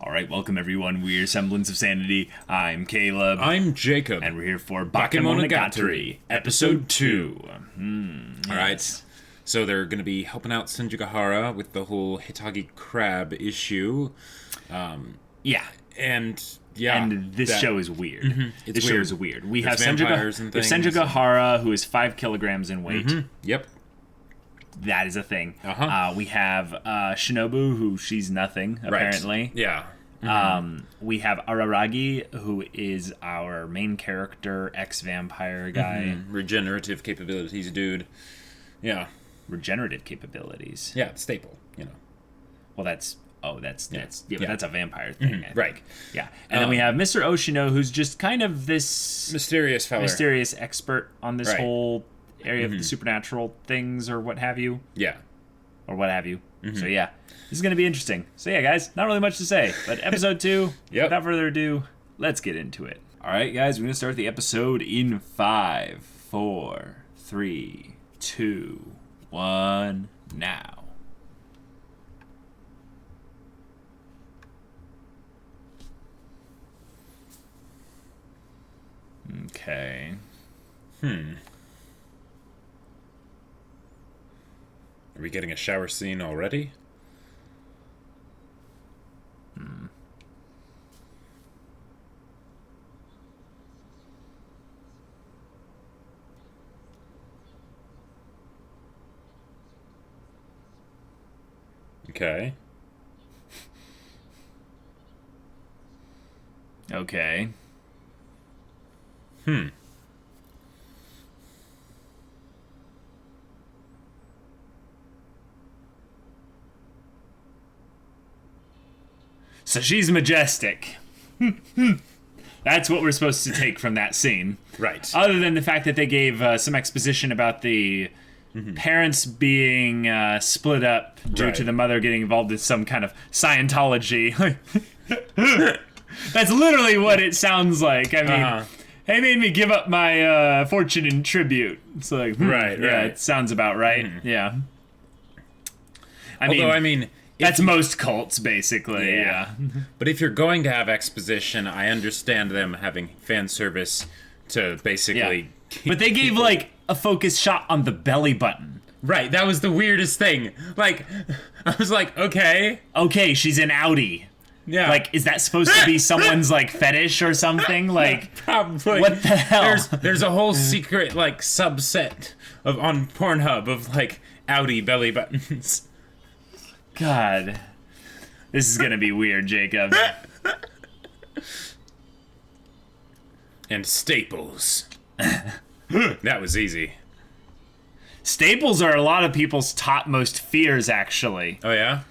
All right, welcome everyone. We're Semblance of Sanity. I'm Caleb. I'm Jacob. And we're here for Bakemonogatari, Episode 2. All right. So they're going to be helping out Senjugahara with the whole Hitagi crab issue. Yeah. And this show is weird. Mm-hmm. This show is weird. We have Senjugahara, Senjugahara, who is 5 kilograms in weight. Mm-hmm. Yep. That is a thing. Uh-huh. We have Shinobu, who she's nothing, apparently. Right. Yeah. We have Araragi, who is our main character, ex-vampire guy. Mm-hmm. Regenerative capabilities, dude. Yeah. Regenerative capabilities. Yeah, staple, you know. Well, that's but that's a vampire thing, I think. Right. Yeah. And then we have Mr. Oshino, who's just kind of this mysterious fella. Mysterious expert on this Right. whole area of the supernatural things or what have you. Yeah. Or what have you. So yeah, this is going to be interesting. So yeah, guys, not really much to say, but episode 2, without further ado, let's get into it. All right, guys, we're going to start the episode in 5, 4, 3, 2, 1, now. Okay. Are we getting a shower scene already? Okay. Okay. So she's majestic. That's what we're supposed to take from that scene. Right. Other than the fact that they gave some exposition about the parents being split up due to the mother getting involved in some kind of Scientology. That's literally what it sounds like. I mean, they made me give up my fortune in tribute. It's like, right. It sounds about right. Yeah. I mean, that's most cults, basically. Yeah. But if you're going to have exposition, I understand them having fan service to basically. Yeah. But they gave like a focus shot on the belly button. Right. That was the weirdest thing. Like, I was like, okay, she's an Audi. Yeah. Like, is that supposed to be someone's like fetish or something? Like, probably. What the hell? There's a whole secret like subset on Pornhub of like Audi belly buttons. God, this is gonna be weird, Jacob. And staples. That was easy. Staples are a lot of people's topmost fears, actually. Oh yeah?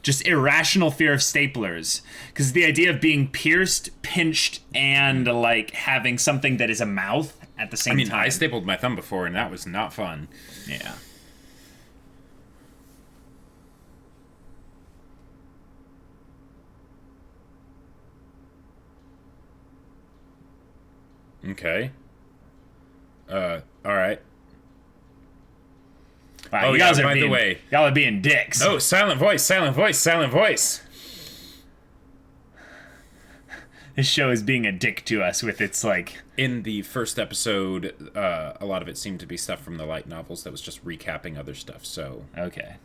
Just irrational fear of staplers. Because the idea of being pierced, pinched, and like having something that is a mouth at the same time. I stapled my thumb before, and that was not fun. Yeah. Okay. Alright. Wow, you guys are by the way. Y'all are being dicks. Oh, silent voice, silent voice, silent voice. This show is being a dick to us with its, like... In the first episode, a lot of it seemed to be stuff from the light novels that was just recapping other stuff, so... Okay.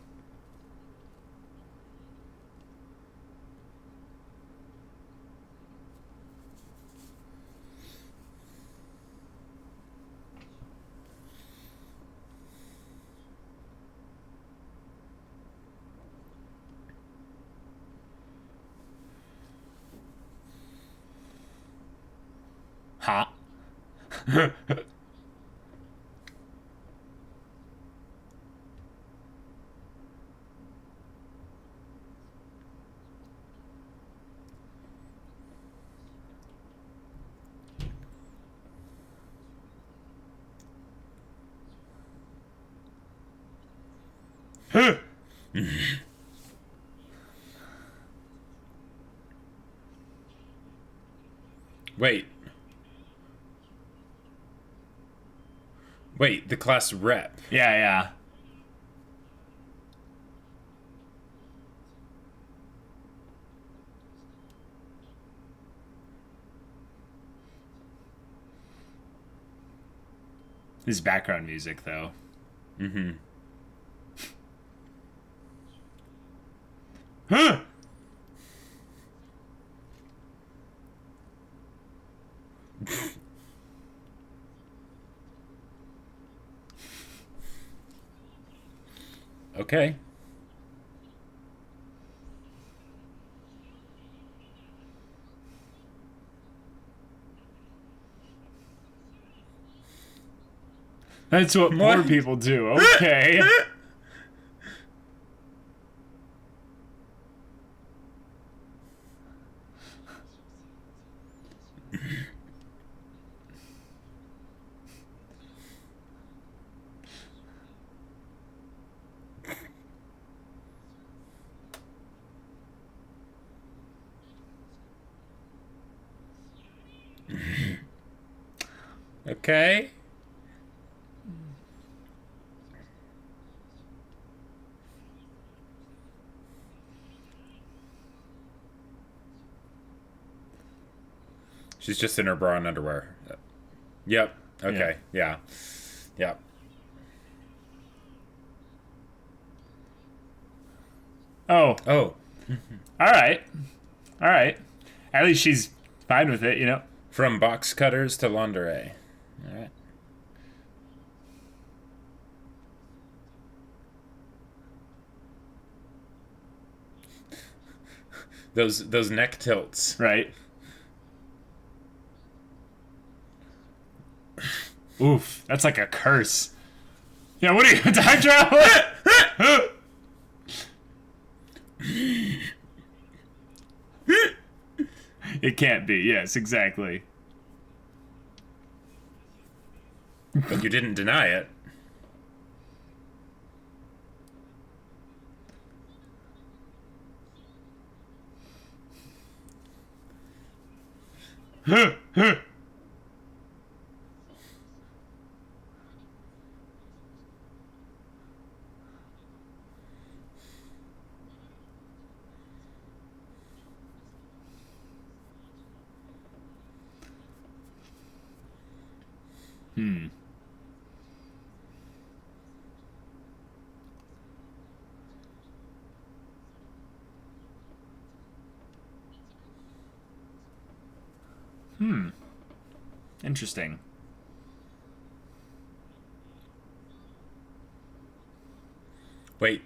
Huh? Wait. Wait, the class rep. Yeah, yeah. His background music, though. Mm-hmm. Huh! Okay. That's what poor people do. Okay. Okay. She's just in her bra and underwear. Yep. Okay. Yeah. Yep. Oh. Oh. All right. All right. At least she's fine with it, you know? From box cutters to lingerie. All right. Those neck tilts. Right. Oof. That's like a curse. Yeah, what are you, time travel? It can't be. Yes, exactly. But you didn't deny it. Interesting. Wait.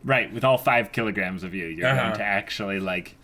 Right, with all 5 kilograms of you, you're going to actually, like...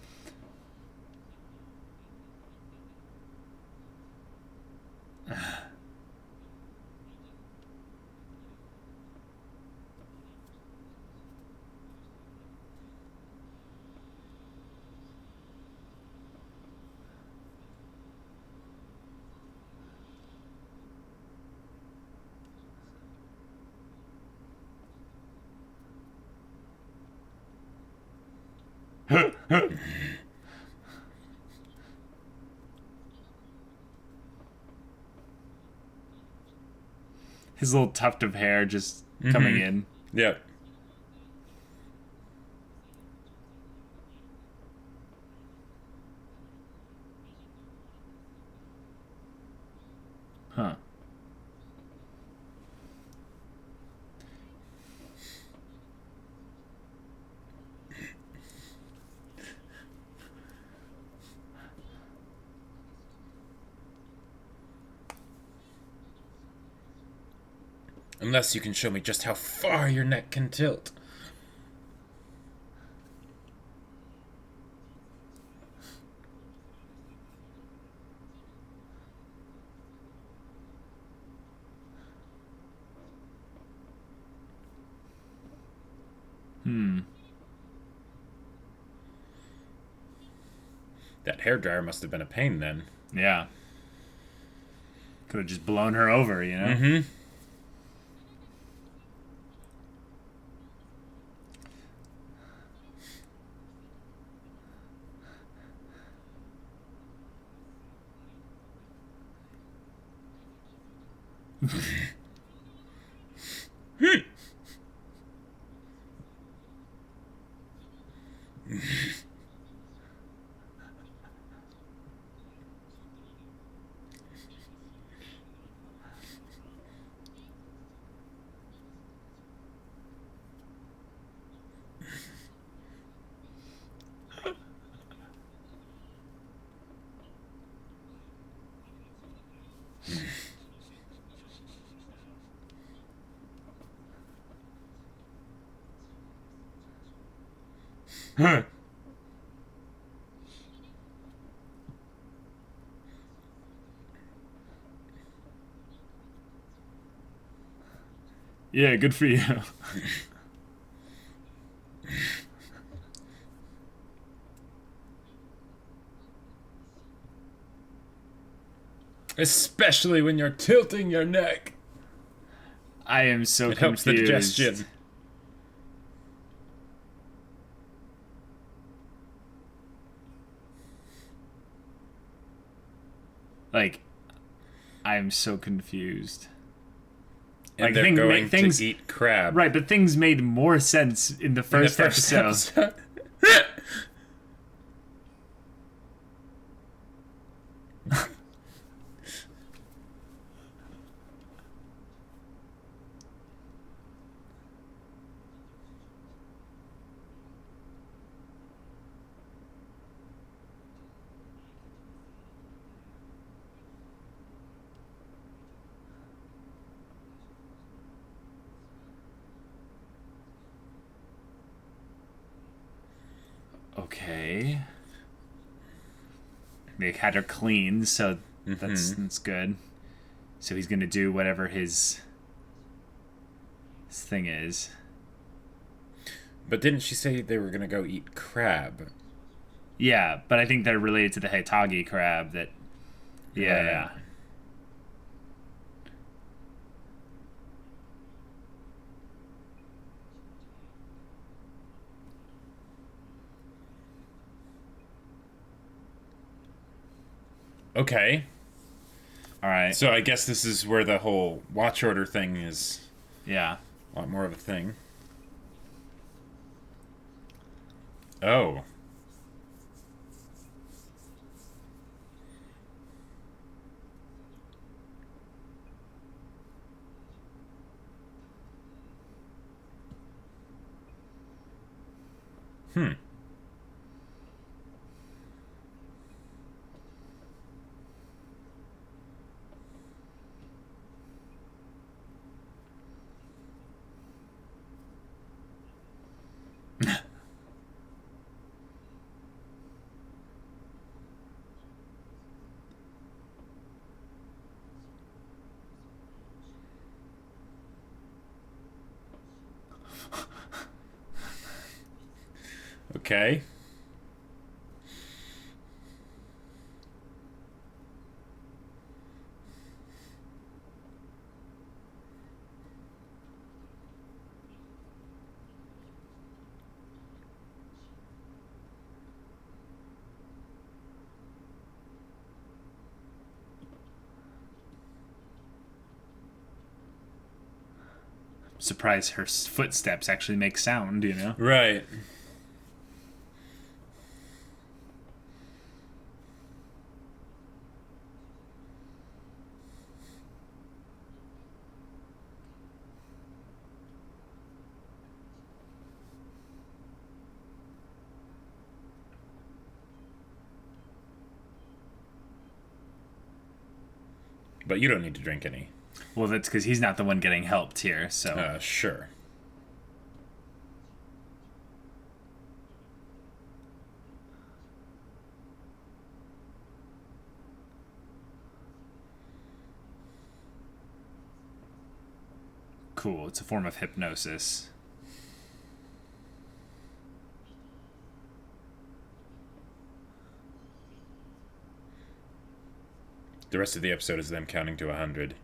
His little tuft of hair just coming in. Yep. Huh. Unless you can show me just how far your neck can tilt. That hairdryer must have been a pain then. Yeah. Could have just blown her over, you know? Mm-hmm. Yeah, good for you. Especially when you're tilting your neck. I am so It confused. helps the digestion. Like, I'm so confused. And Like, they're going to eat crab. Right, but things made more sense in the first episode. Okay. They had her clean, so that's good. So he's gonna do whatever his thing is. But didn't she say they were going to go eat crab? Yeah, but I think they're related to the Hitagi crab that... Yeah. Okay. Alright. So I guess this is where the whole watch order thing is Yeah. a lot more of a thing. Oh. Okay. Surprised her footsteps actually make sound, you know? Right. But you don't need to drink any. Well, that's because he's not the one getting helped here, so... Sure. Cool, it's a form of hypnosis. The rest of the episode is them counting to 100.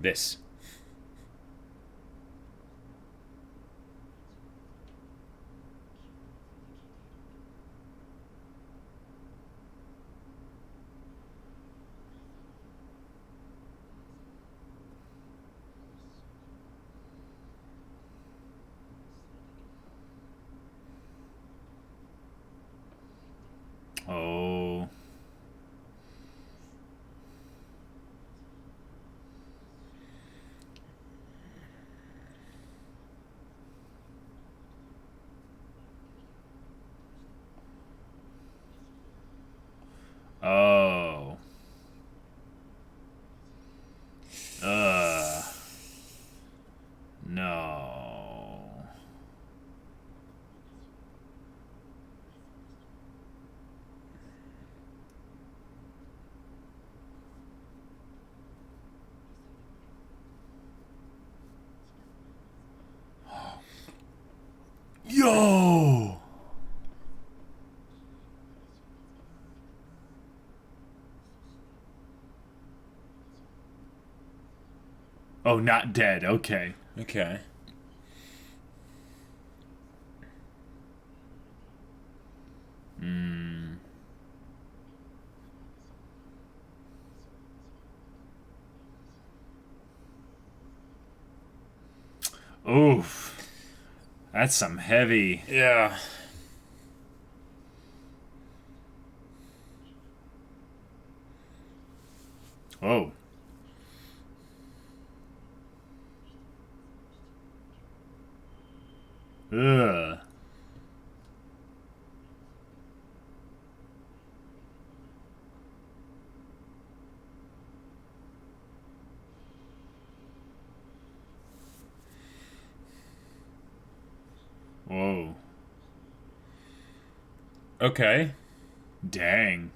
This. Oh. Oh. No. Yo! Oh, not dead. Okay. Okay. Oof. That's some heavy. Yeah. Oh. Ugh. Whoa. Okay. Dang.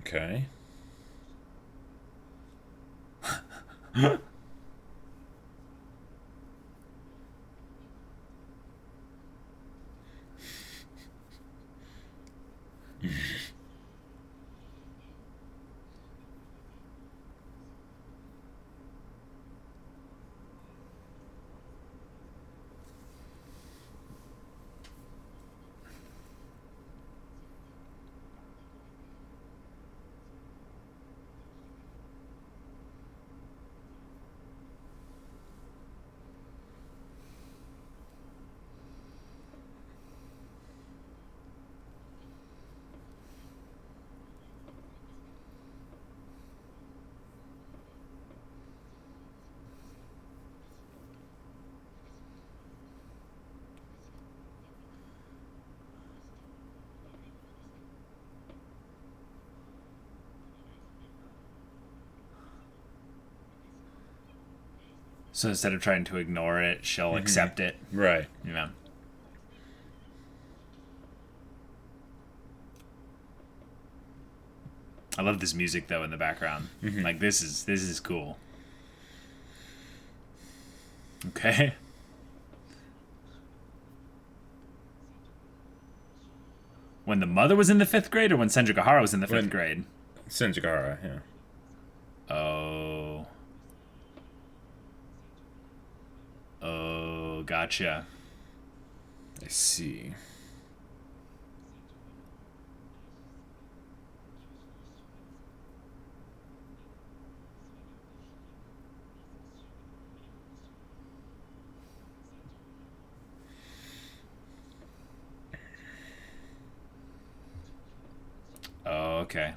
Okay. So instead of trying to ignore it, she'll accept it. Right. Yeah. I love this music though in the background. Like this is cool. Okay. When the mother was in the 5th grade, or when Senjugahara was in the 5th grade? Senjugahara, yeah. Oh. Oh, gotcha. I see. Oh, okay.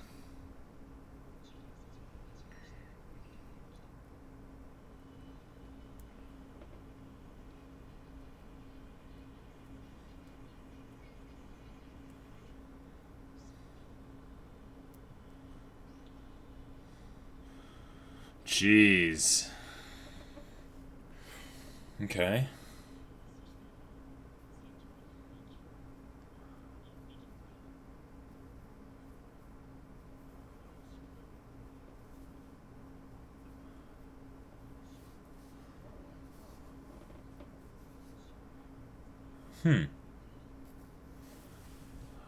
Jeez. Okay.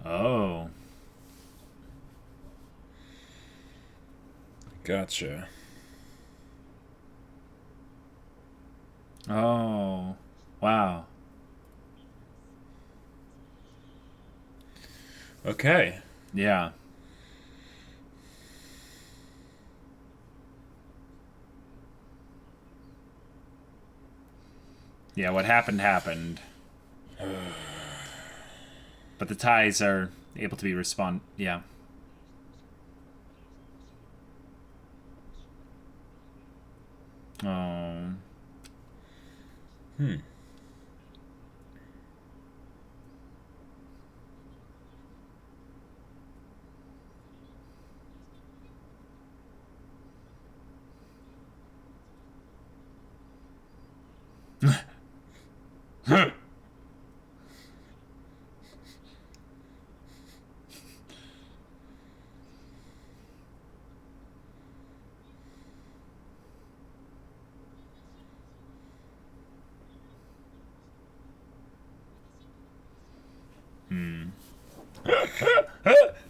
Oh. Gotcha. Oh. Wow. Okay. Yeah. Yeah, what happened. But the ties are able to be yeah. Oh.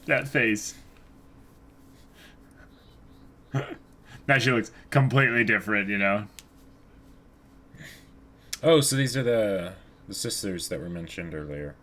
That face. Now she looks completely different, you know? Oh, so these are the sisters that were mentioned earlier.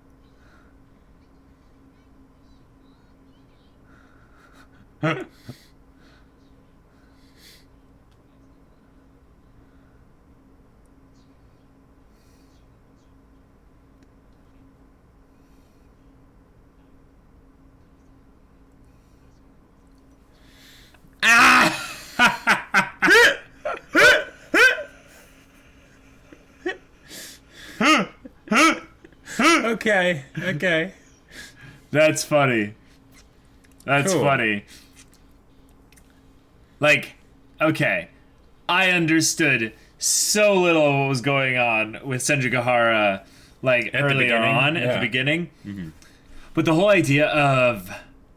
Okay. That's funny. That's Cool. funny. Like, okay. I understood so little of what was going on with Senjugahara, like, earlier on at the beginning. But the whole idea of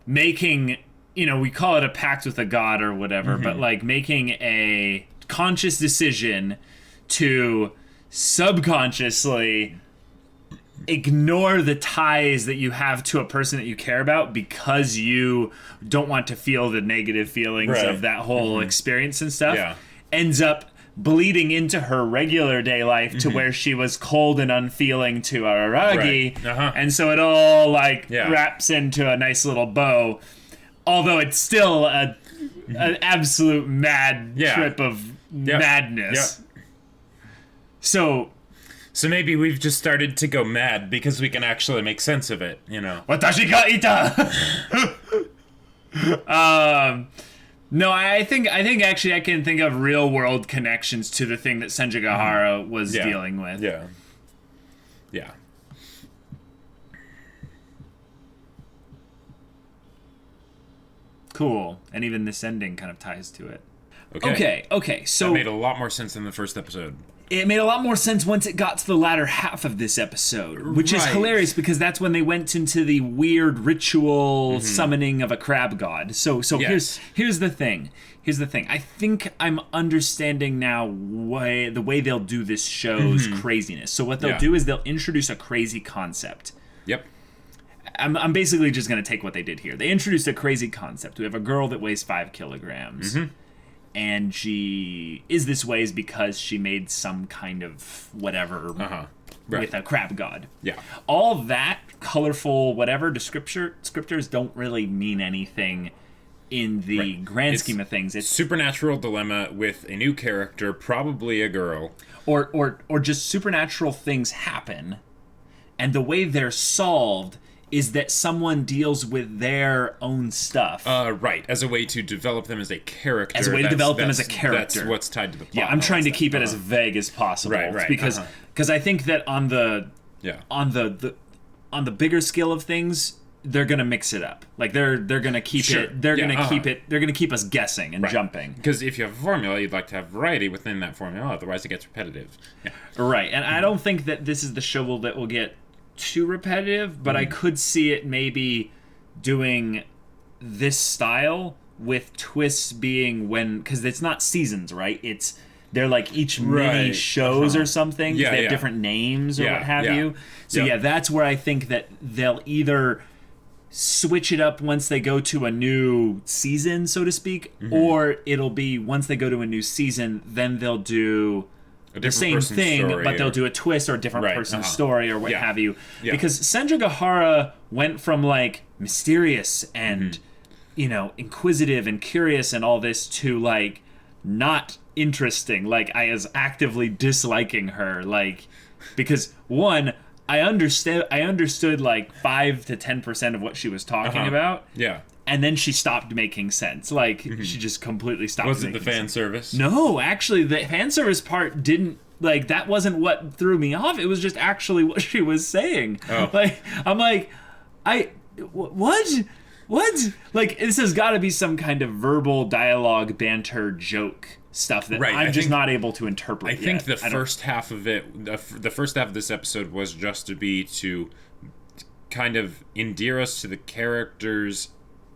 making, we call it a pact with a god or whatever, but, like, making a conscious decision to subconsciously ignore the ties that you have to a person that you care about because you don't want to feel the negative feelings of that whole experience and stuff, ends up bleeding into her regular day life to where she was cold and unfeeling to Araragi, and so it all wraps into a nice little bow, although it's still an absolute mad trip of madness. So maybe we've just started to go mad because we can actually make sense of it, Watashi ga ita! No, I think actually I can think of real world connections to the thing that Senjugahara was dealing with. Yeah. Cool. And even this ending kind of ties to it. Okay. So that made a lot more sense than the first episode. It made a lot more sense once it got to the latter half of this episode, which is hilarious because that's when they went into the weird ritual summoning of a crab god. So here's the thing. I think I'm understanding now the way they'll do this show's craziness. So what they'll do is they'll introduce a crazy concept. Yep. I'm basically just going to take what they did here. They introduced a crazy concept. We have a girl that weighs 5 kilograms. And she is this way is because she made some kind of whatever with a crab god. Yeah. All that colorful whatever descriptors don't really mean anything in the grand scheme of things. It's supernatural dilemma with a new character, probably a girl. Or just supernatural things happen, and the way they're solved is that someone deals with their own stuff. Right, as a way to develop them as a character. As a way to develop them as a character. That's what's tied to the plot. Yeah, I'm trying to keep it as vague as possible. Right. Because I think that on the bigger scale of things, they're gonna mix it up. Like they're gonna keep it. They're gonna keep it. They're gonna keep us guessing and jumping. Because if you have a formula, you'd like to have variety within that formula. Otherwise, it gets repetitive. Yeah. Right, and I don't think that this is the show that will get too repetitive, but I could see it maybe doing this style with twists being because it's not seasons, right? They're like each mini shows or something. Yeah, they have different names or what have you. So that's where I think that they'll either switch it up once they go to a new season, so to speak, or it'll be once they go to a new season, then they'll do the same thing, but they'll do a twist or a different person's story or what have you. Yeah. Because Senjugahara went from like mysterious and inquisitive and curious and all this to like not interesting. Like I was actively disliking her, like because one, I understood like 5 to 10% of what she was talking about. Yeah. And then she stopped making sense. Like, she just completely stopped making sense. Was it the fan service? No, actually, the fan service part didn't, like, that wasn't what threw me off. It was just actually what she was saying. Oh. Like, I'm like, what? Like, this has got to be some kind of verbal dialogue, banter, joke stuff that I'm just not able to interpret I think the first half of it, the first half of this episode was just to kind of endear us to the characters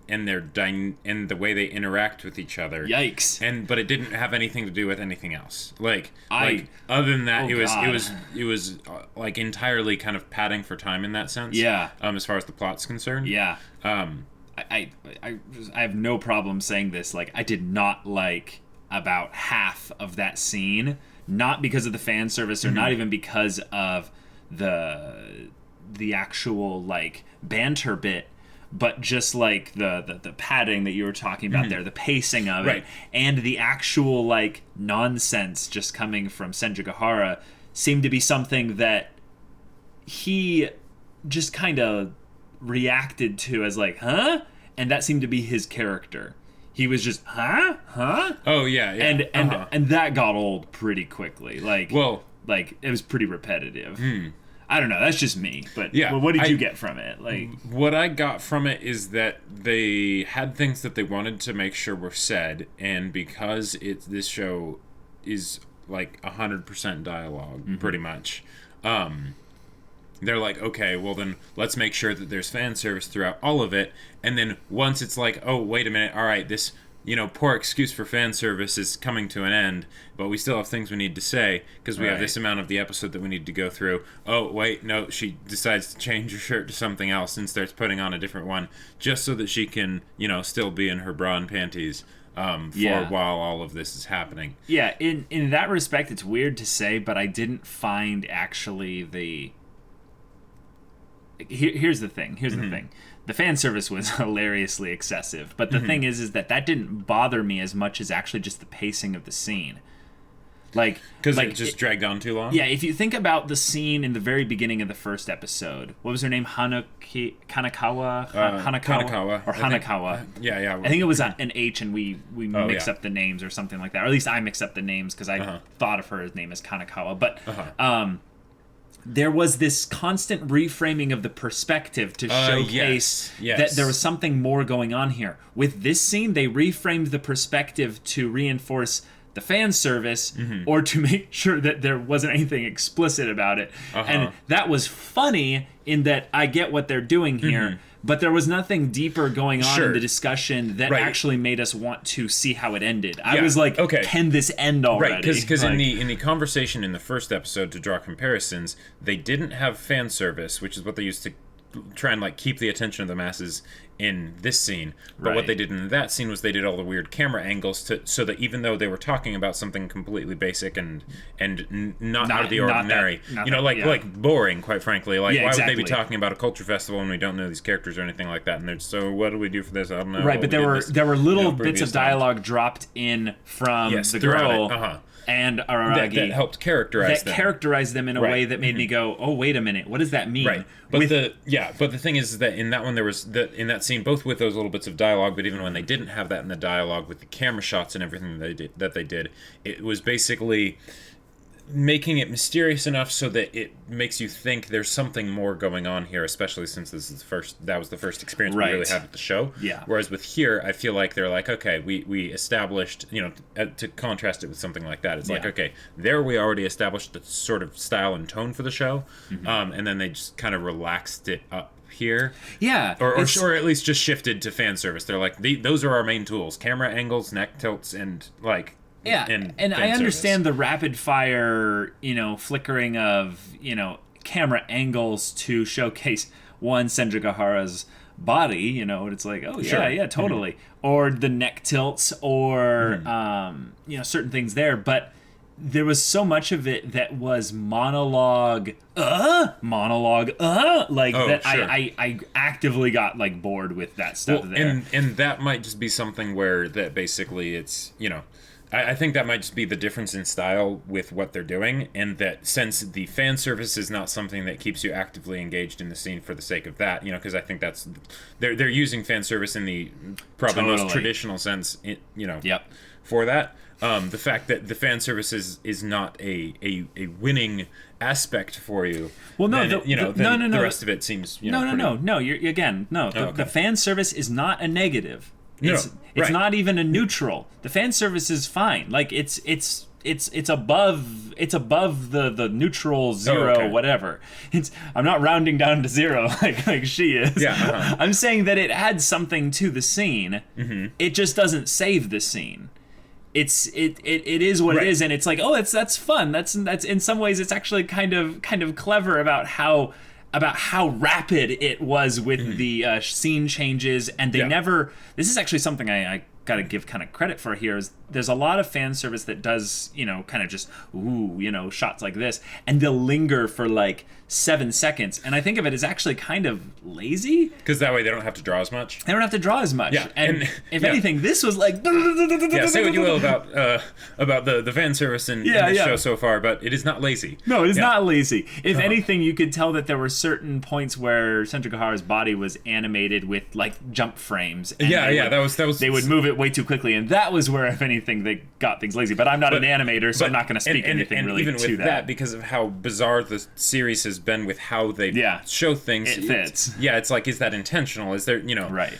and and the way they interact with each other. Yikes! But it didn't have anything to do with anything else. Like other than that, it was like entirely kind of padding for time in that sense. Yeah. As far as the plot's concerned. Yeah. I have no problem saying this. Like, I did not like about half of that scene, not because of the fan service or not even because of the actual like banter bit, but just like the padding that you were talking about there, the pacing of it, and the actual like nonsense just coming from Senjugahara seemed to be something that he just kind of reacted to as like, huh? And that seemed to be his character. He was just, huh? Oh yeah. And that got old pretty quickly. Like, it was pretty repetitive. I don't know. That's just me. But what did you get from it? Like, what I got from it is that they had things that they wanted to make sure were said, and because this show is like 100% dialogue, pretty much. They're like, okay, well then let's make sure that there's fan service throughout all of it, and then once it's like, oh wait a minute, all right, this poor excuse for fan service is coming to an end, but we still have things we need to say because we have this amount of the episode that we need to go through. Oh wait, no, she decides to change her shirt to something else and starts putting on a different one just so that she can still be in her bra and panties while all of this is happening. Yeah, in that respect, it's weird to say, but I didn't find actually the. Here's the thing. The fan service was hilariously excessive, but the thing is that didn't bother me as much as actually just the pacing of the scene. Like, because it just dragged on too long. Yeah, if you think about the scene in the very beginning of the first episode, what was her name? Hanakawa or Hanakawa? Yeah. I think it was an H, and we mix up the names or something like that. Or at least I mix up the names because I thought of her name as Kanakawa. But there was this constant reframing of the perspective to showcase that there was something more going on here. With this scene, they reframed the perspective to reinforce the fan service or to make sure that there wasn't anything explicit about it. And that was funny in that I get what they're doing here, but there was nothing deeper going on in the discussion that actually made us want to see how it ended. I was like, can this end already? Right, because in the conversation in the first episode, to draw comparisons, they didn't have fan service, which is what they used to try and like keep the attention of the masses in this scene. But what they did in that scene was they did all the weird camera angles so that even though they were talking about something completely basic and not out of the ordinary, like boring, quite frankly. Like, why would they be talking about a culture festival when we don't know these characters or anything like that? And they're so, what do we do for this? I don't know. Right, but there were little bits of dialogue dropped in from the girl. And Araragi that helped characterize them in a way that made me go, oh, wait a minute, what does that mean? Right. But the thing is that in that one there was in that scene, both with those little bits of dialogue, but even when they didn't have that in the dialogue with the camera shots and everything that they did, it was basically making it mysterious enough so that it makes you think there's something more going on here, especially since that was the first experience we really had with the show. Yeah. Whereas with here, I feel like they're like, okay, we established, to contrast it with something like that, it's like, okay, there we already established the sort of style and tone for the show, and then they just kind of relaxed it up here. Yeah. Or at least just shifted to fan service. They're like, those are our main tools: camera angles, neck tilts, and like. Yeah, and I understand the rapid fire, flickering of, camera angles to showcase one Senjigahara's body, it's like, oh, yeah, totally. Or the neck tilts or, certain things there. But there was so much of it that was monologue, I actively got, like, bored with that stuff there. And that might just be something where that basically it's, I think that might just be the difference in style with what they're doing, and that since the fan service is not something that keeps you actively engaged in the scene for the sake of that, because I think that's they're using fan service in the probably most traditional sense, for that. The fact that the fan service is not a winning aspect for you. Well, no, the rest of it seems no. The fan service is not a negative. It's not even a neutral. The fan service is fine. Like it's above the neutral zero, whatever. I'm not rounding down to zero like she is. Yeah. I'm saying that it adds something to the scene. It just doesn't save the scene. It is what it is, and it's like, oh, that's fun. That's in some ways it's actually kind of clever about how rapid it was with the scene changes, and they never. This is actually something I gotta give kind of credit for here. Is there's a lot of fan service that does kind of just shots like this, and they'll linger for like 7 seconds, and I think of it as actually kind of lazy because that way they don't have to draw as much. They don't have to draw as much. Yeah, and if anything, this was like say what you will about the fan service in this show so far, but it is not lazy. No, it is not lazy. If anything, you could tell that there were certain points where Senjigahara's body was animated with like jump frames. And that was they would move it way too quickly, and that was where, if anything, they got things lazy. But I'm not an animator, so I'm not going to speak anything really even to with that. Because of how bizarre the series has been with how they show things. It fits. It's like, is that intentional? Is there, Right.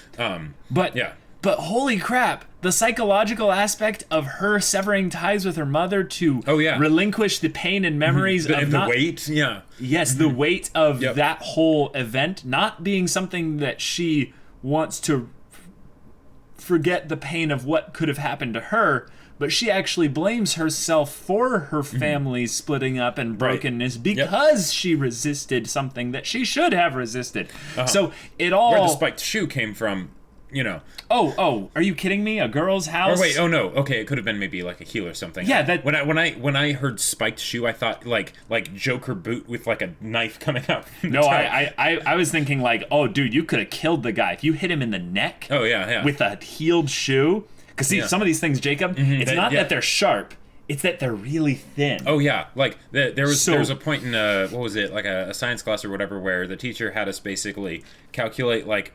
But holy crap, the psychological aspect of her severing ties with her mother to relinquish the pain and memories of the weight. Yes, the weight of that whole event not being something that she wants to forget the pain of what could have happened to her, but she actually blames herself for her family splitting up and brokenness because she resisted something that she should have resisted. So it all... Where the spiked shoe came from, Oh, are you kidding me? A girl's house? Or wait, oh no. Okay, it could have been maybe like a heel or something. Yeah, that... When I heard spiked shoe, I thought like Joker boot with like a knife coming out. No, I was thinking like, oh dude, you could have killed the guy if you hit him in the neck. Oh yeah. With a heeled shoe. Because see, some of these things, Jacob, it's not that they're sharp. It's that they're really thin. Oh yeah, like there was a point in what was it, like a science class or whatever, where the teacher had us basically calculate like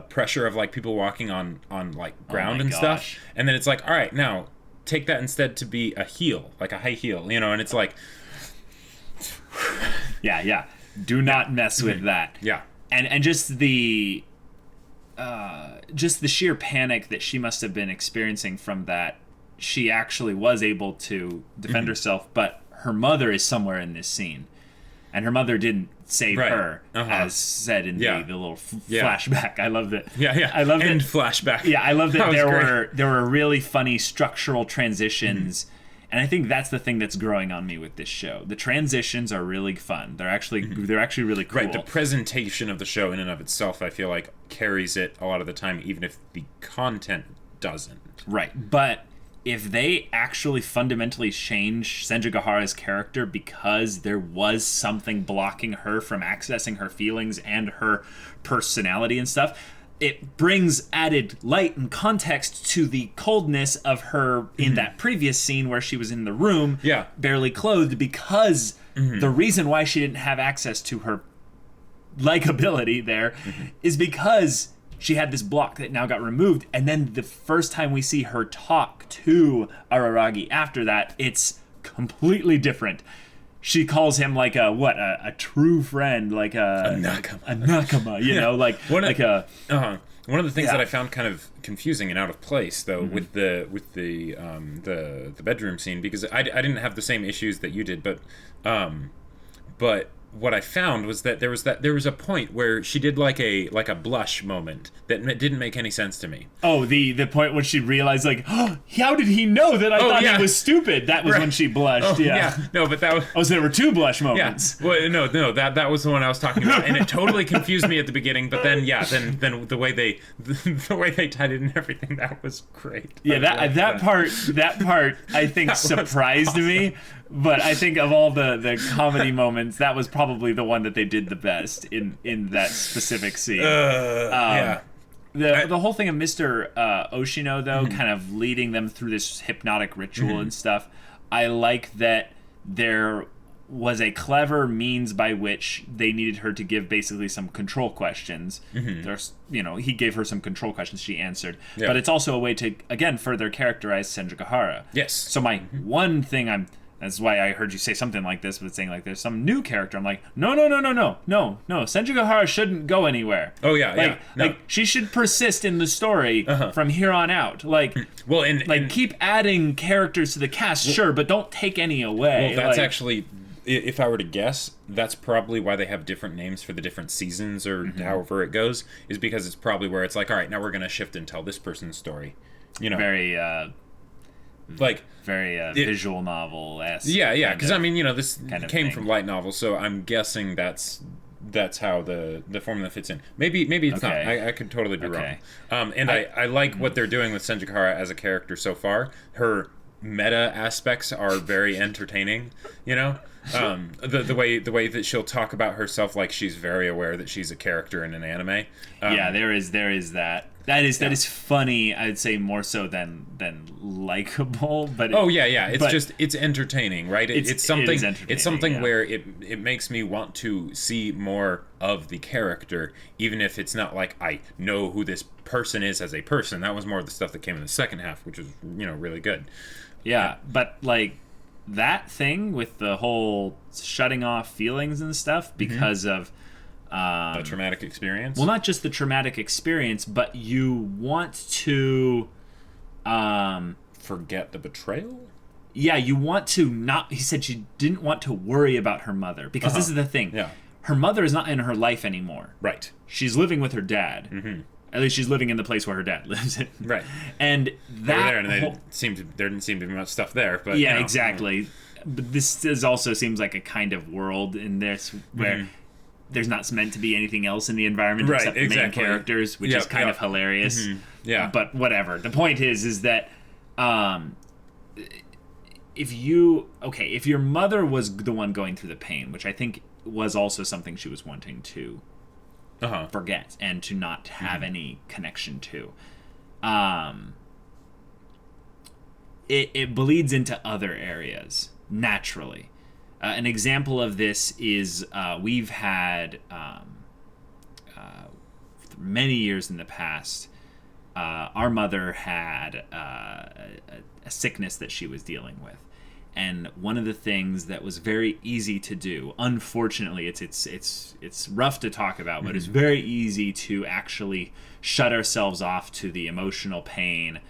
pressure of like people walking on like ground and stuff, and then it's like, all right, now take that instead to be a heel, like a high heel, and it's like, Yeah. Do not mess with that. Yeah. And just the sheer panic that she must have been experiencing from that. She actually was able to defend herself, but her mother is somewhere in this scene, and her mother didn't save her, as said in the little flashback. I love that. Yeah. I love End that. flashback. Yeah, I love that Great. there were really funny structural transitions. And I think that's the thing that's growing on me with this show. The transitions are really fun. They're actually really cool. Right, the presentation of the show in and of itself, I feel like, carries it a lot of the time, even if the content doesn't. Right, but if they actually fundamentally change Senjugahara's character because there was something blocking her from accessing her feelings and her personality and stuff, it brings added light and context to the coldness of her in that previous scene where she was in the room, barely clothed, because the reason why she didn't have access to her likability there is because she had this block that now got removed. And then the first time we see her talk to Araragi after that, it's completely different. She calls him like a true friend, like a nakama, you know, like one of the things Yeah. that I found kind of confusing and out of place, though, with the bedroom scene, because I didn't have the same issues that you did, but what I found was that there was a point where she did like a blush moment that didn't make any sense to me. Oh, the point when she realized, like, oh, how did he know that I thought he was stupid? That was when she blushed. No, but that was. Oh, so there were two blush moments. Yeah. Well, no, that was the one I was talking about, and it totally confused me at the beginning. But then, then the way they tied it and everything, that was great. Yeah, that part I think surprised me. But I think of all the comedy moments, that was probably the one that they did the best in that specific scene. The whole thing of Mr. Oshino, though, kind of leading them through this hypnotic ritual and stuff, I like that there was a clever means by which they needed her to give basically some control questions. There's, he gave her some control questions, she answered. Yeah. But it's also a way to, again, further characterize Senjugahara. Yes. So my one thing that's why I heard you say something like this, but saying like there's some new character. I'm like, no. Senjugahara shouldn't go anywhere. Oh yeah, Like she should persist in the story from here on out. Like, well, and keep adding characters to the cast, sure, but don't take any away. Well, that's actually, if I were to guess, that's probably why they have different names for the different seasons or however it goes. Is because it's probably where it's like, all right, now we're gonna shift and tell this person's story. Very visual novel-esque. Yeah, because I mean, this came thing from light novels, so I'm guessing that's how the formula fits in. Maybe it's not. I could totally be wrong. I like what they're doing with Senjugahara as a character so far. Her meta aspects are very entertaining. The way that she'll talk about herself, like she's very aware that she's a character in an anime. There is that. That is funny. I'd say more so than likable, but it's entertaining, right? It's something. It's something where it makes me want to see more of the character, even if it's not like I know who this person is as a person. That was more of the stuff that came in the second half, which was really good. Yeah, but like that thing with the whole shutting off feelings and stuff because of a traumatic experience. Well, not just the traumatic experience, but you want to forget the betrayal. Yeah, you want to not. He said she didn't want to worry about her mother because this is the thing. Yeah, her mother is not in her life anymore. Right. She's living with her dad. At least she's living in the place where her dad lives. Right. And that there didn't seem to be much stuff there. But yeah, exactly. But this also seems like a kind of world in this where there's not meant to be anything else in the environment except the main characters, which is kind of hilarious. Yeah. But whatever. The point is that if your mother was the one going through the pain, which I think was also something she was wanting to forget and to not have any connection to, it bleeds into other areas naturally. An example of this is we've had many years in the past, our mother had a sickness that she was dealing with, And one of the things that was very easy to do, unfortunately, it's rough to talk about, but it's very easy to actually shut ourselves off to the emotional pain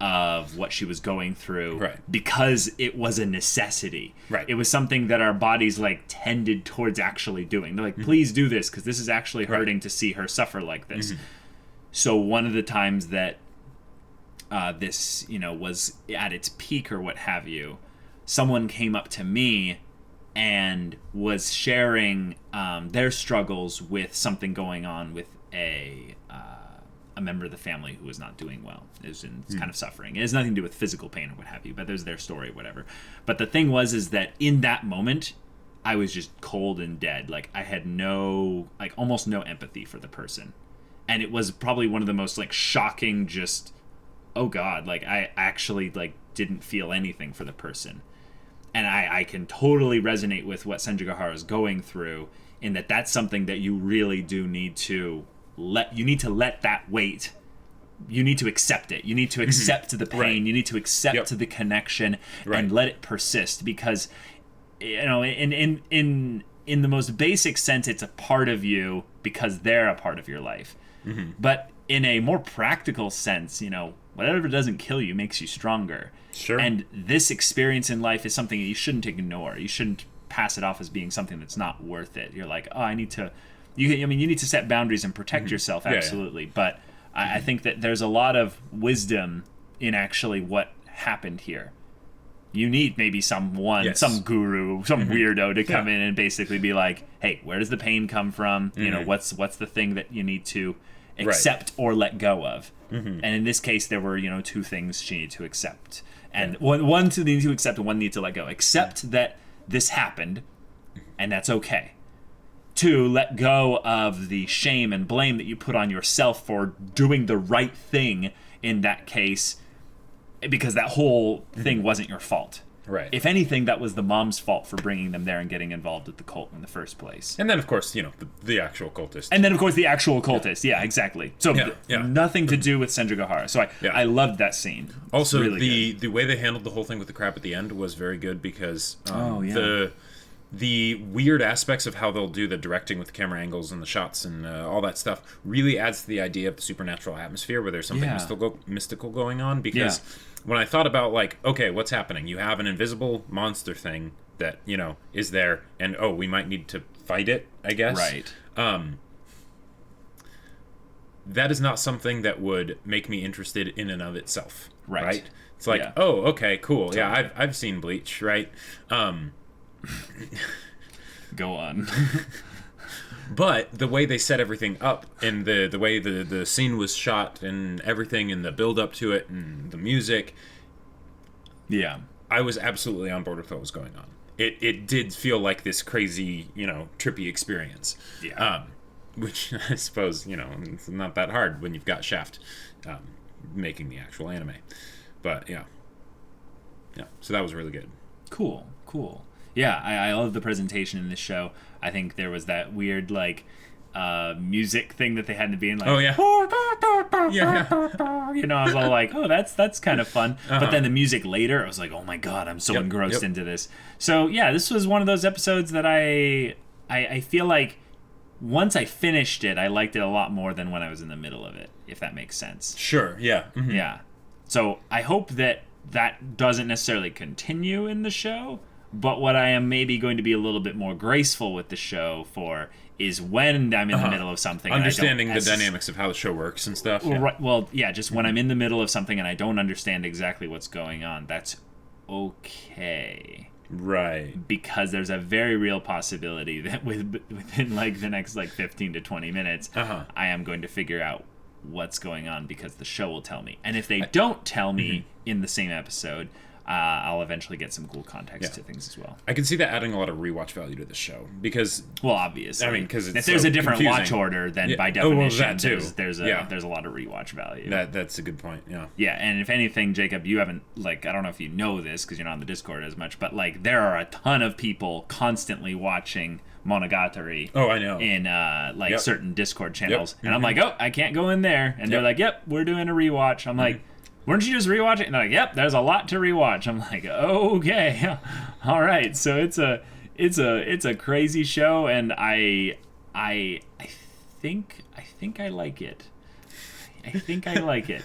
of what she was going through, because it was a necessity. It was something that our bodies like tended towards actually doing. They're like, please do this, because this is actually hurting to see her suffer like this. So one of the times that this, was at its peak or what have you, someone came up to me and was sharing their struggles with something going on with a member of the family who was not doing well. Is kind of suffering. It has nothing to do with physical pain or what have you, but there's their story, whatever. But the thing is that in that moment, I was just cold and dead. Like, I had almost no empathy for the person. And it was probably one of the most, shocking, just, oh God, I actually, didn't feel anything for the person. And I can totally resonate with what Senjugahara is going through, in that that's something that you really do need to let that wait. You need to accept it. You need to accept the pain. You need to accept the connection and let it persist, because, in the most basic sense, it's a part of you because they're a part of your life. But in a more practical sense, whatever doesn't kill you makes you stronger. Sure. And this experience in life is something that you shouldn't ignore. You shouldn't pass it off as being something that's not worth it. You're like, oh, you need to set boundaries and protect yourself, absolutely. But I think that there's a lot of wisdom in actually what happened here. You need maybe some guru, some weirdo to come in and basically be like, hey, where does the pain come from? What's the thing that you need to accept or let go of? And in this case, there were, two things she needed to accept. And one to need to accept and one need to let go. Accept that this happened, and that's okay. 2, let go of the shame and blame that you put on yourself for doing the right thing in that case, because that whole thing wasn't your fault. If anything, that was the mom's fault for bringing them there and getting involved with the cult in the first place. And then, of course, the actual cultist. And then, of course, the actual cultist. Yeah, exactly. So nothing to do with Senjugahara. So I loved that scene. Also, really the way they handled the whole thing with the crap at the end was very good, because the weird aspects of how they'll do the directing with the camera angles and the shots and all that stuff really adds to the idea of the supernatural atmosphere, where there's something mystical going on. Because when I thought about, okay, what's happening? You have an invisible monster thing that, is there, and, we might need to fight it, I guess. Right. That is not something that would make me interested in and of itself. Right? It's like, okay, cool. Totally. Yeah, I've seen Bleach, right? Go on. But the way they set everything up, and the way the scene was shot and everything, and the build up to it and the music, I was absolutely on board with what was going on. It did feel like this crazy, trippy experience. Which I suppose, it's not that hard when you've got Shaft making the actual anime. But yeah, so that was really good. Cool. Yeah, I love the presentation in this show. I think there was that weird, music thing that they had in the beginning. Oh, yeah. I was all like, oh, that's kind of fun. But then the music later, I was like, oh my God, I'm so engrossed into this. So, yeah, this was one of those episodes that I feel like once I finished it, I liked it a lot more than when I was in the middle of it, if that makes sense. Sure, yeah. Mm-hmm. Yeah. So I hope that doesn't necessarily continue in the show. But what I am maybe going to be a little bit more graceful with the show for is when I'm in the middle of something. Understanding the dynamics of how the show works and stuff. Yeah. Right, well, yeah, just when I'm in the middle of something and I don't understand exactly what's going on, that's okay. Right. Because there's a very real possibility that within the next 15 to 20 minutes, I am going to figure out what's going on, because the show will tell me. And if they don't tell me in the same episode, I'll eventually get some cool context to things as well. I can see that adding a lot of rewatch value to the show, because... Well, obviously. I mean, because if there's a different watch order, then by definition, there's a lot of rewatch value. That's a good point, yeah. Yeah, and if anything, Jacob, you haven't, I don't know if you know this, because you're not on the Discord as much, but, there are a ton of people constantly watching Monogatari. Oh, I know. In, certain Discord channels. And I'm like, oh, I can't go in there. And they're like, yep, we're doing a rewatch. I'm like... weren't you just rewatching? And they're like, yep, there's a lot to rewatch. I'm like, okay, all right. So it's a crazy show, and I think I like it. I think I like it.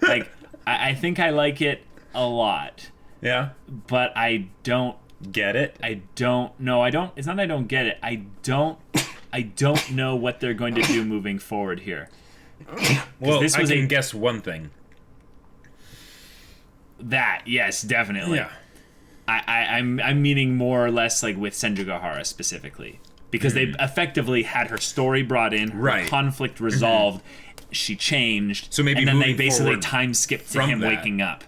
Like, I think I like it a lot. Yeah. But I don't get it. I don't. No, I don't. It's not that I don't get it. I don't know what they're going to do moving forward here. Well, this was I can guess one thing. That, yes, definitely. Yeah. I'm meaning more or less like with Senjugahara specifically. Because they effectively had her story brought in, her conflict resolved, she changed, so maybe and then they basically time skipped to him waking up.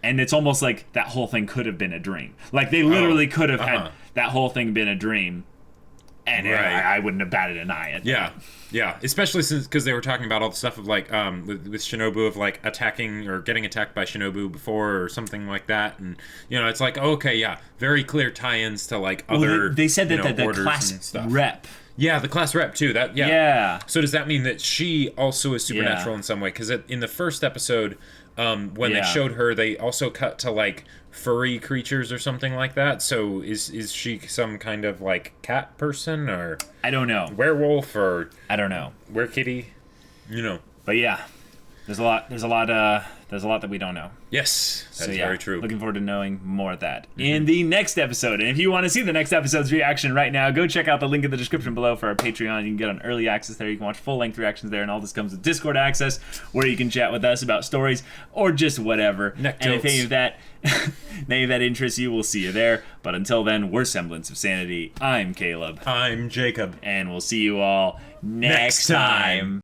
And it's almost like that whole thing could have been a dream. Like, they literally could have had that whole thing been a dream, and I wouldn't have batted an eye at that. Yeah, especially since, because they were talking about all the stuff of, like, with Shinobu, of, like, attacking or getting attacked by Shinobu before or something like that. And, you know, it's like, okay, yeah, very clear tie-ins to, like, other, they said that the class rep. Yeah, the class rep, too. Yeah. So does that mean that she also is supernatural in some way? Because in the first episode, when they showed her, they also cut to, like, furry creatures or something like that. So is she some kind of, like, cat person, or I don't know, werewolf, or I don't know, werekitty, you know? But yeah, there's a lot that we don't know. Yes, that is very true. Looking forward to knowing more of that in the next episode. And if you want to see the next episode's reaction right now, go check out the link in the description below for our Patreon. You can get on early access there. You can watch full-length reactions there, and all this comes with Discord access, where you can chat with us about stories or just whatever. And if any of that interests you, we'll see you there. But until then, we're Semblance of Sanity. I'm Caleb. I'm Jacob. And we'll see you all next time.